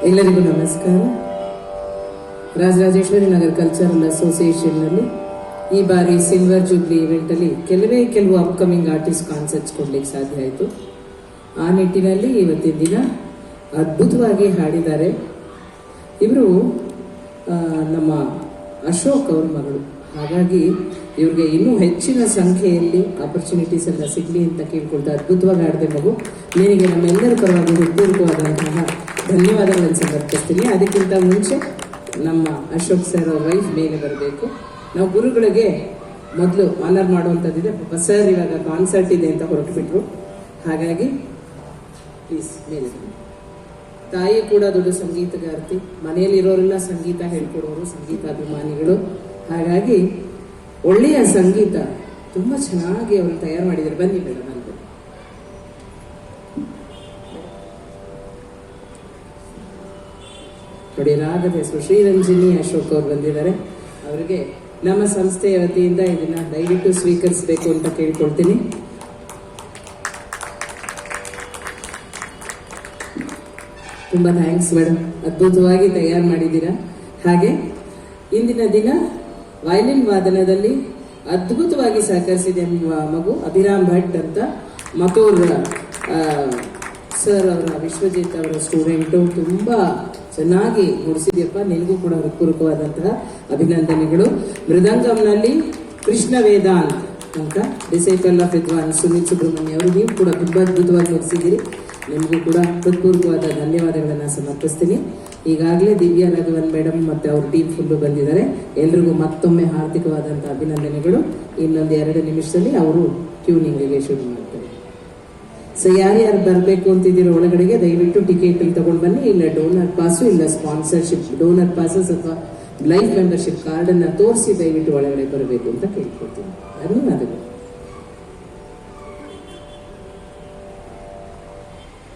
ಎಲ್ಲರಿಗೂ ನಮಸ್ಕಾರ. ರಾಜರಾಜೇಶ್ವರಿ ನಗರ್ ಕಲ್ಚರಲ್ ಅಸೋಸಿಯೇಷನ್ನಲ್ಲಿ ಈ ಬಾರಿ ಸಿಲ್ವರ್ ಜೂಬ್ಲಿ ಇವೆಂಟಲ್ಲಿ ಕೆಲವು ಅಪ್ಕಮಿಂಗ್ ಆರ್ಟಿಸ್ಟ್ ಕಾನ್ಸರ್ಟ್ಸ್ ಕೊಡ್ಲಿಕ್ಕೆ ಸಾಧ್ಯ ಆಯಿತು. ಆ ನಿಟ್ಟಿನಲ್ಲಿ ಇವತ್ತಿನ ದಿನ ಅದ್ಭುತವಾಗಿ ಹಾಡಿದ್ದಾರೆ. ಇವರು ನಮ್ಮ ಅಶೋಕ್ ಅವ್ರ ಮಗಳು. ಹಾಗಾಗಿ ಇವ್ರಿಗೆ ಇನ್ನೂ ಹೆಚ್ಚಿನ ಸಂಖ್ಯೆಯಲ್ಲಿ ಆಪರ್ಚುನಿಟೀಸ್ ಎಲ್ಲ ಸಿಗಲಿ ಅಂತ ಕೇಳ್ಕೊಳ್ತಾ ಅದ್ಭುತವಾಗಿ ಹಾಡಿದೆ ಮಗು. ನಿನಗೆ ನಮ್ಮೆಲ್ಲರ ಪರವಾಗಿ ಹೃತ್ಪೂರ್ವಕವಾದಂತಹ ಧನ್ಯವಾದಗಳನ್ನು ಸಮರ್ಪಿಸ್ತೀನಿ. ಅದಕ್ಕಿಂತ ಮುಂಚೆ ನಮ್ಮ ಅಶೋಕ್ ಸರ್ ಅವ್ರ ವೈಫ್ ಮೇಲೆ ಬರಬೇಕು. ನಾವು ಗುರುಗಳಿಗೆ ಮೊದಲು ಆನರ್ ಮಾಡುವಂಥದ್ದಿದೆ. ಪಾಪ ಸರ್ ಇವಾಗ ಕಾನ್ಸರ್ಟ್ ಇದೆ ಅಂತ ಹೊರಟುಬಿಟ್ರು. ಹಾಗಾಗಿ ಪ್ಲೀಸ್ ಮೇಲೆ ತಾಯಿ ಕೂಡ ದೊಡ್ಡ ಸಂಗೀತಗಾರ್ತಿ. ಮನೆಯಲ್ಲಿರೋರೆಲ್ಲ ಸಂಗೀತ ಹೇಳ್ಕೊಡೋರು, ಸಂಗೀತಾಭಿಮಾನಿಗಳು. ಹಾಗಾಗಿ ಒಳ್ಳೆಯ ಸಂಗೀತ ತುಂಬಾ ಚೆನ್ನಾಗಿ ಅವರು ತಯಾರು ಮಾಡಿದ್ದಾರೆ. ಬನ್ನಿ ಮೇಡಮ್ ಅಂತ ನೋಡಿ. ರಾಗದ ಹೆಸರು ಶ್ರೀರಂಜನಿ ಅಶೋಕ್ ಅವರು ಬಂದಿದ್ದಾರೆ. ಅವರಿಗೆ ನಮ್ಮ ಸಂಸ್ಥೆಯ ವತಿಯಿಂದ ಇದನ್ನ ದಯವಿಟ್ಟು ಸ್ವೀಕರಿಸಬೇಕು ಅಂತ ಕೇಳ್ಕೊಳ್ತೀನಿ. ತುಂಬಾ ಥ್ಯಾಂಕ್ಸ್ ಮೇಡಮ್, ಅದ್ಭುತವಾಗಿ ತಯಾರು ಮಾಡಿದ್ದೀರಾ. ಹಾಗೆ ಇಂದಿನ ದಿನ ವಯಲಿನ್ ವಾದನದಲ್ಲಿ ಅದ್ಭುತವಾಗಿ ಸಹಕರಿಸಿದೆ ಮಗು ಅಭಿರಾಮ್ ಭಟ್ ಅಂತ, ಮತೂರ್ ಸರ್ ಅವರ ವಿಶ್ವಜಿತ್ ಅವರ ಸ್ಟೂಡೆಂಟು. ತುಂಬಾ ಚೆನ್ನಾಗಿ ನುಡಿಸಿದ್ಯಪ್ಪ, ನಿನಗೂ ಕೂಡ ಹೃತ್ಪೂರ್ವಕವಾದಂತಹ ಅಭಿನಂದನೆಗಳು. ಮೃದಂಗಂನಲ್ಲಿ ಕೃಷ್ಣ ವೇದಾಂತ್ ಅಂತ ಡಿಸೈಪಲ್ ಆಫ್ ವಿದ್ವಾನ್ ಸುನೀಲ್ ಸುಬ್ರಹ್ಮಣ್ಯ ಅವರು. ನೀವು ಕೂಡ ತುಂಬಾ ಅದ್ಭುತವಾಗಿ ನುಡಿಸಿದ್ದೀರಿ. ನಿಮಗೂ ಕೂಡ ಹೃತ್ಪೂರ್ವಕವಾದ ಧನ್ಯವಾದಗಳನ್ನ ಸಮರ್ಪಿಸ್ತೀನಿ. ಈಗಾಗಲೇ ದಿವ್ಯಾ ರಾಘವನ್ ಮೇಡಮ್ ಮತ್ತೆ ಅವ್ರ ಟೀಮ್ ಫುಲ್ಲು ಬಂದಿದ್ದಾರೆ. ಎಲ್ರಿಗೂ ಮತ್ತೊಮ್ಮೆ ಹಾರ್ದಿಕವಾದಂತಹ ಅಭಿನಂದನೆಗಳು. ಇನ್ನೊಂದು 2 ನಿಮಿಷದಲ್ಲಿ ಅವರು ಟ್ಯೂನಿಂಗ್ಗೆ ಶುರು ಮಾಡ್ತಾರೆ. ಸೊ ಯಾರ್ಯಾರು ಬರಬೇಕು ಅಂತಿದ್ದೀರೋ ಒಳಗಡೆಗೆ ದಯವಿಟ್ಟು ಟಿಕೆಟ್ ತಗೊಂಡು ಬನ್ನಿ. ಇಲ್ಲ ಡೋನರ್ ಪಾಸು, ಇಲ್ಲ ಸ್ಪಾನ್ಸರ್ಶಿಪ್ ಡೋನರ್ ಪಾಸಸ್ ಅಥವಾ ಲೈಫ್ ಮೆಂಬರ್ಶಿಪ್ ಕಾರ್ಡ್ ಅನ್ನ ತೋರಿಸಿ ದಯವಿಟ್ಟು ಒಳಗಡೆ ಬರಬೇಕು ಅಂತ ಕೇಳ್ಕೊಳ್ತೀನಿ. ಧನ್ಯವಾದಗಳು.